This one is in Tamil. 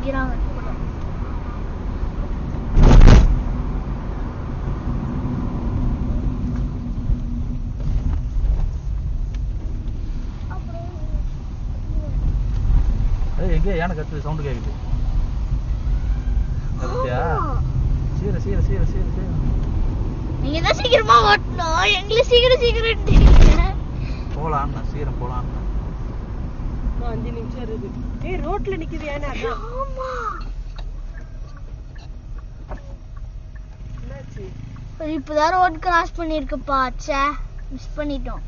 நிக்கிறாங்க. எங்கே யானை கத்து சவுண்ட் கேக்குது. சீர சீர சீர சீர சீர நீங்க தான் சீக்கிரமா ஓட்டணும். எங்களை சீக்கிரம் போலாம்ண்ணா, சீரம் போலாம்ண்ணா. 5 நிமிஷம் இருக்கு. ஏய் ரோட்ல நிக்குது யானை. ஆமா என்னாச்சு? இப்பதான் ரோட் கிராஸ் பண்ணிருக்குப்பா. ச்சே மிஸ் பண்ணிட்டோம்.